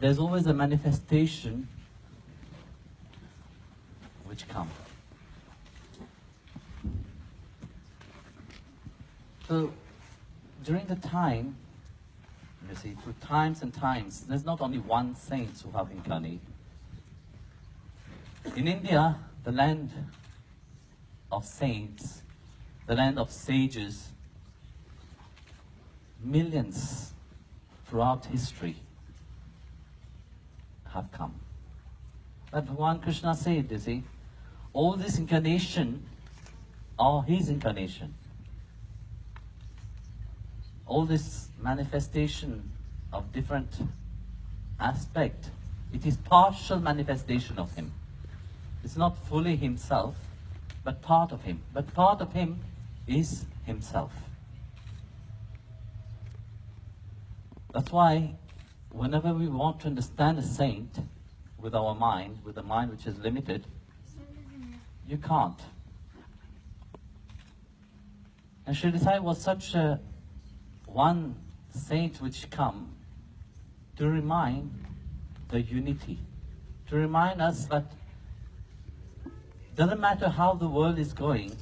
there's always a manifestation which comes. So, during the time, you see, through times and times, there's not only one saint who have incarnated. In India, the land of saints, the land of sages, millions throughout history have come. But Bhagavan Krishna said, you see, all this incarnation are his incarnation. All this manifestation of different aspect, it is partial manifestation of him. It's not fully himself, but part of him. But part of him is himself. That's why whenever we want to understand a saint with our mind, with a mind which is limited, you can't. And Shirdi Sai was such a one saint which come to remind the unity, to remind us that doesn't matter how the world is going,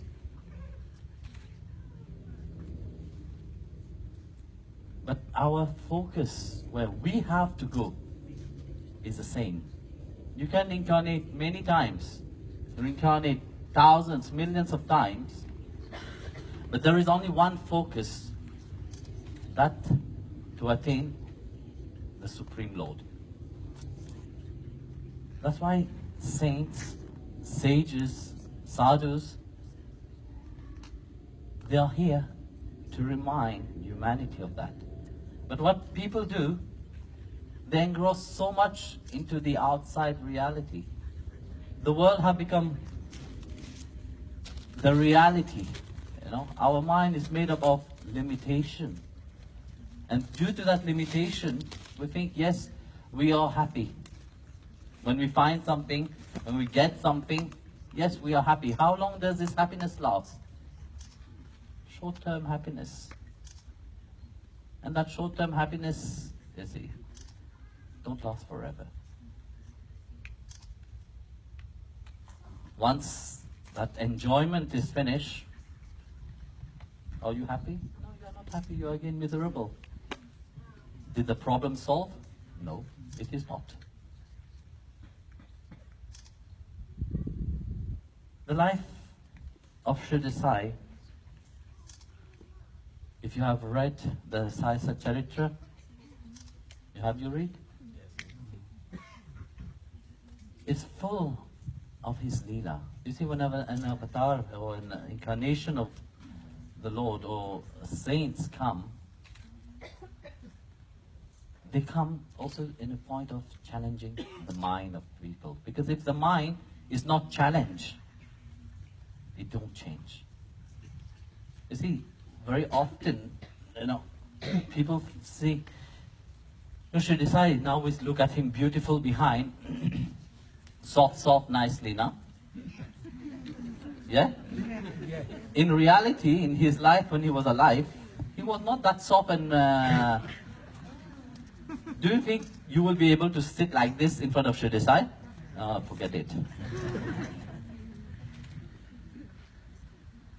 but our focus, where we have to go, is the same. You can incarnate many times, reincarnate thousands, millions of times, but there is only one focus, that to attain the Supreme Lord. That's why saints, sages, sadhus, they are here to remind humanity of that. But what people do, they engross so much into the outside reality. The world have become the reality. You know, our mind is made up of limitation. And due to that limitation, we think, yes, we are happy. When we find something, when we get something, yes, we are happy. How long does this happiness last? Short-term happiness. And that short-term happiness, you see, don't last forever. Once that enjoyment is finished, are you happy? No, you are not happy. You are again miserable. Did the problem solve? No, it is not. The life of Shirdi Sai, if you have read the Sai Satcharitra, you read? It's full of his Leela. You see, whenever an avatar or an incarnation of the Lord or saints come, they come also in a point of challenging the mind of people. Because if the mind is not challenged, it don't change. You see, very often, people see, Shirdi Sai, now we look at him beautiful behind, soft, nicely, now. Yeah? In reality, in his life, when he was alive, he was not that soft and... Do you think you will be able to sit like this in front of Shirdi Sai? Forget it.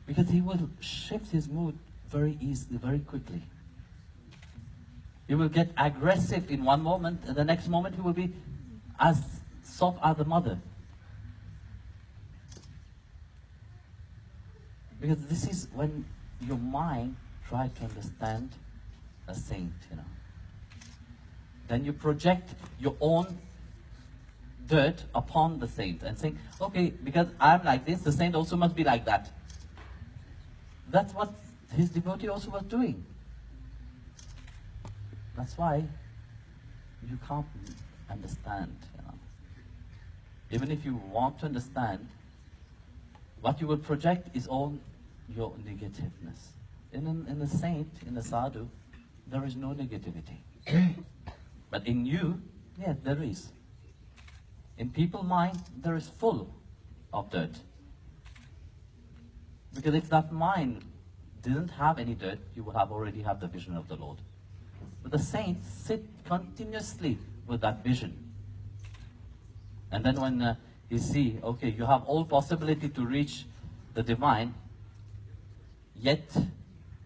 Because he will shift his mood very easily, very quickly. He will get aggressive in one moment, and the next moment he will be as soft as the mother. Because this is when your mind tries to understand a saint, Then you project your own dirt upon the saint and saying, okay, because I'm like this, the saint also must be like that. That's what his devotee also was doing. That's why you can't understand. Even if you want to understand, what you will project is all your negativeness. In the saint, in the sadhu, there is no negativity. But in you, yeah, there is. In people's mind, there is full of dirt. Because if that mind didn't have any dirt, you would have already have the vision of the Lord. But the saints sit continuously with that vision. And then when you see, okay, you have all possibility to reach the divine, yet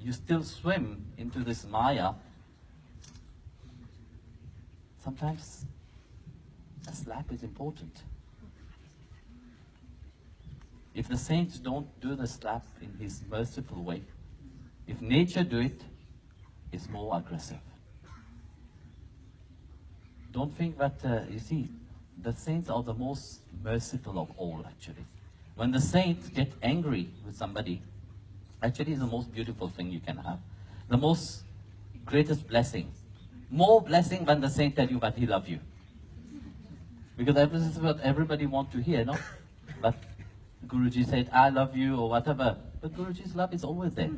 you still swim into this Maya, sometimes a slap is important. If the saints don't do the slap in his merciful way, if nature do it, it's more aggressive. Don't think that, you see, the saints are the most merciful of all, actually. When the saints get angry with somebody, actually it's the most beautiful thing you can have. The most greatest blessing. More blessing than the saint tell you that he loves you. Because this is what everybody wants to hear, no? But Guruji said, I love you, or whatever. But Guruji's love is always there.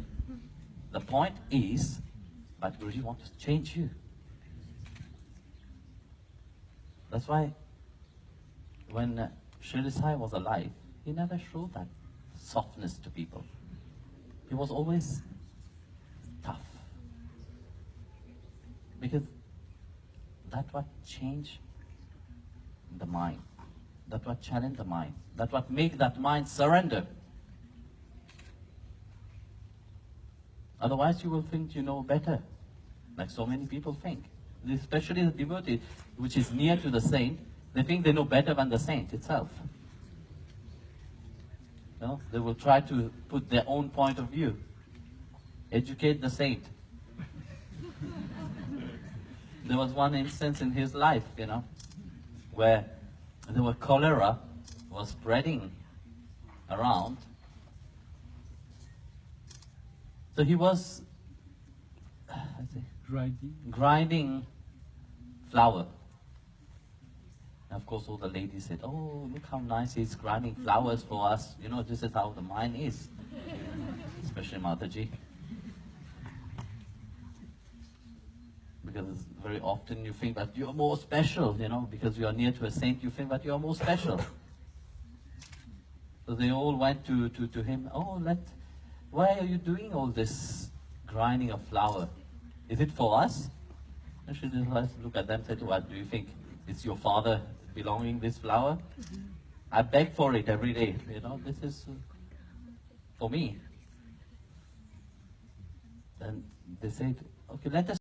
The point is, but Guruji wants to change you. That's why when Shirdi Sai was alive, he never showed that softness to people. He was always tough. Because that's what changed the mind. That's what challenged the mind. That's what make that mind surrender. Otherwise you will think you know better, like so many people think. Especially the devotee, which is near to the saint, they think they know better than the saint itself. No? They will try to put their own point of view. Educate the saint. There was one instance in his life, where there was cholera was spreading around. So he was grinding flour. And of course all the ladies said, oh, look how nice he's grinding flowers for us. This is how the mind is. Especially Mataji. Because very often you think that you're more special, because you are near to a saint, you think that you are more special. So they all went to him, why are you doing all this grinding of flour? Is it for us? And she just look at them and said, what, do you think it's your father belonging this flour? I beg for it every day, this is for me. Then they said, okay, let us